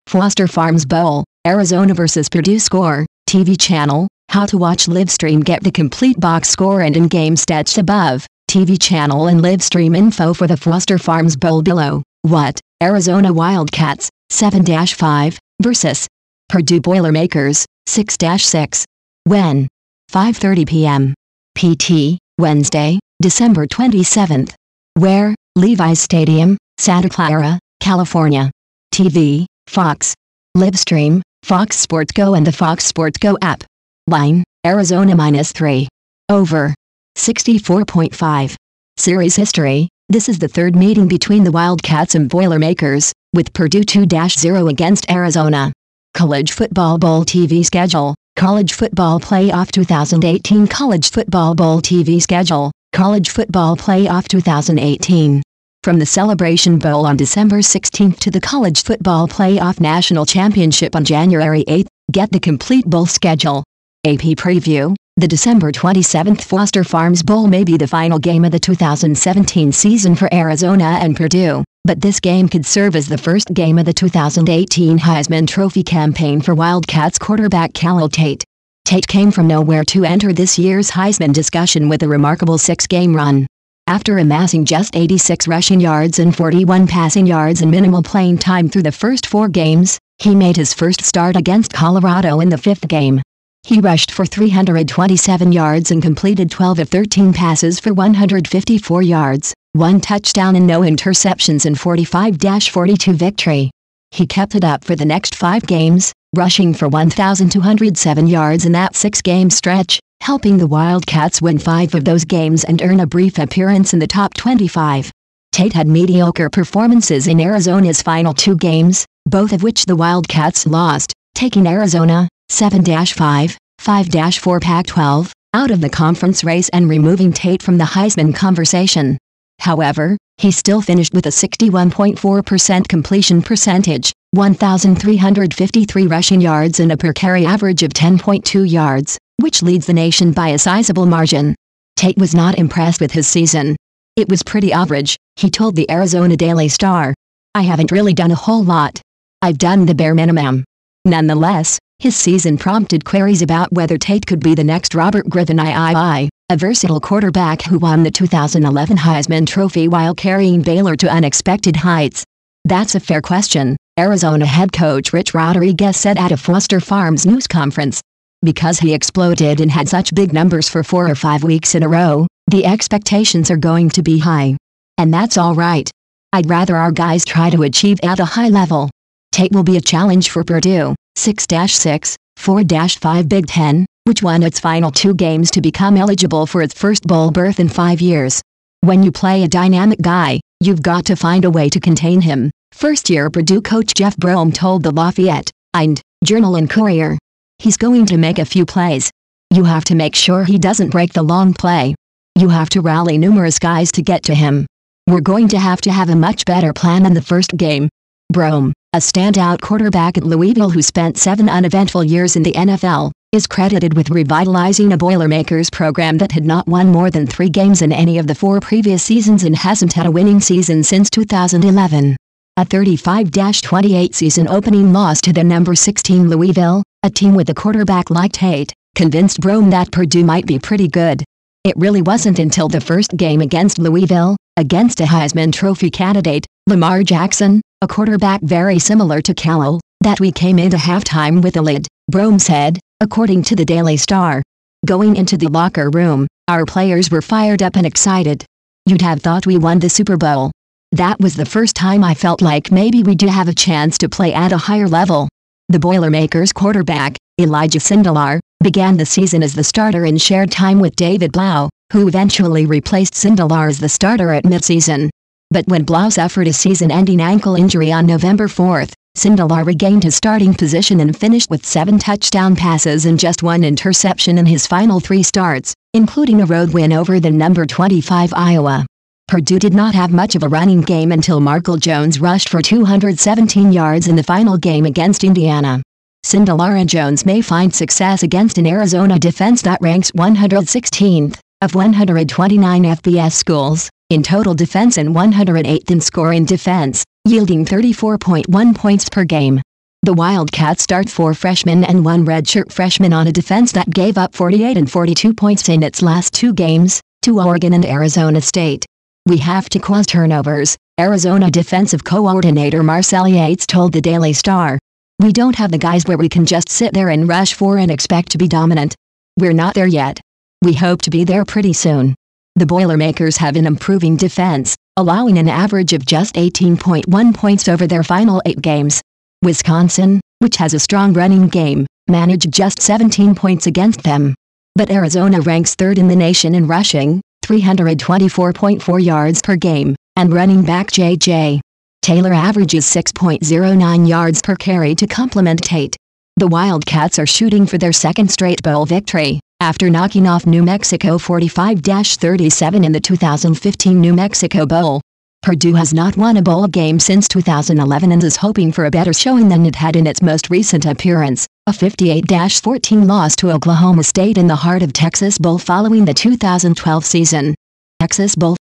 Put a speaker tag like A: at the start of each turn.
A: Foster Farms Bowl, Arizona vs. Purdue score, TV channel, how to watch live stream. Get the complete box score and in-game stats above, TV channel and live stream info for the Foster Farms Bowl below. What? Arizona Wildcats, 7-5, versus Purdue Boilermakers, 6-6. When? 5:30 p.m. PT, Wednesday, December 27th. Where? Levi's Stadium, Santa Clara, California. TV, Fox. Live stream, Fox Sports Go and the Fox Sports Go app. Line, Arizona -3. Over. 64.5. Series history. This is the third meeting between the Wildcats and Boilermakers, with Purdue 2-0 against Arizona. College Football Bowl TV schedule. College Football Playoff 2018. College Football Bowl TV schedule. College Football Playoff 2018. From the Celebration Bowl on December 16 to the College Football Playoff National Championship on January 8, get the complete bowl schedule. AP Preview. The December 27th Foster Farms Bowl may be the final game of the 2017 season for Arizona and Purdue, but this game could serve as the first game of the 2018 Heisman Trophy campaign for Wildcats quarterback Khalil Tate. Tate came from nowhere to enter this year's Heisman discussion with a remarkable 6-game run. After amassing just 86 rushing yards and 41 passing yards in minimal playing time through the first 4 games, he made his first start against Colorado in the 5th game. He rushed for 327 yards and completed 12 of 13 passes for 154 yards, 1 touchdown and no interceptions in 45-42 victory. He kept it up for the next 5 games, rushing for 1,207 yards in that 6-game stretch, helping the Wildcats win 5 of those games and earn a brief appearance in the top 25. Tate had mediocre performances in Arizona's final 2 games, both of which the Wildcats lost, taking Arizona, 7-5, 5-4 Pac-12, out of the conference race and removing Tate from the Heisman conversation. However, he still finished with a 61.4% completion percentage, 1,353 rushing yards and a per-carry average of 10.2 yards, which leads the nation by a sizable margin. Tate was not impressed with his season. It was pretty average, he told the Arizona Daily Star. I haven't really done a whole lot. I've done the bare minimum. Nonetheless, his season prompted queries about whether Tate could be the next Robert Griffin III, a versatile quarterback who won the 2011 Heisman Trophy while carrying Baylor to unexpected heights. That's a fair question, Arizona head coach Rich Rodriguez said at a Foster Farms news conference. Because he exploded and had such big numbers for 4 or 5 weeks in a row, the expectations are going to be high. And that's all right. I'd rather our guys try to achieve at a high level. Tate will be a challenge for Purdue, 6-6, 4-5 Big Ten, which won its final 2 games to become eligible for its first bowl berth in 5 years. When you play a dynamic guy, you've got to find a way to contain him, first-year Purdue coach Jeff Brom told the Lafayette and Journal and Courier. He's going to make a few plays. You have to make sure he doesn't break the long play. You have to rally numerous guys to get to him. We're going to have a much better plan in the first game. Brom, a standout quarterback at Louisville who spent 7 uneventful years in the NFL, is credited with revitalizing a Boilermakers program that had not won more than 3 games in any of the 4 previous seasons and hasn't had a winning season since 2011. A 35-28 season-opening loss to the number 16 Louisville, a team with a quarterback like Tate, convinced Brom that Purdue might be pretty good. It really wasn't until the first game against Louisville, against a Heisman Trophy candidate, Lamar Jackson, a quarterback very similar to Khalil, that we came into halftime with a lead, Brom said, according to the Daily Star. Going into the locker room, our players were fired up and excited. You'd have thought we won the Super Bowl. That was the first time I felt like maybe we do have a chance to play at a higher level. The Boilermakers quarterback, Elijah Sindelar, began the season as the starter and shared time with David Blau, who eventually replaced Sindelar as the starter at midseason. But when Blau suffered a season-ending ankle injury on November 4, Sindelar regained his starting position and finished with 7 touchdown passes and just 1 interception in his final 3 starts, including a road win over the number 25 Iowa. Purdue did not have much of a running game until Markel Jones rushed for 217 yards in the final game against Indiana. Sindelar and Jones may find success against an Arizona defense that ranks 116th of 129 FBS schools in total defense and 108th in scoring defense, yielding 34.1 points per game. The Wildcats start 4 freshmen and 1 redshirt freshman on a defense that gave up 48 and 42 points in its last 2 games, to Oregon and Arizona State. "We have to cause turnovers," Arizona defensive coordinator Marcel Yates told the Daily Star. "We don't have the guys where we can just sit there and rush for and expect to be dominant. We're not there yet. We hope to be there pretty soon." The Boilermakers have an improving defense, allowing an average of just 18.1 points over their final 8 games. Wisconsin, which has a strong running game, managed just 17 points against them. But Arizona ranks 3rd in the nation in rushing, 324.4 yards per game, and running back J.J. Taylor averages 6.09 yards per carry to complement Tate. The Wildcats are shooting for their 2nd straight bowl victory, after knocking off New Mexico 45-37 in the 2015 New Mexico Bowl. Purdue has not won a bowl game since 2011 and is hoping for a better showing than it had in its most recent appearance, a 58-14 loss to Oklahoma State in the Heart of Texas Bowl following the 2012 season. Texas Bowl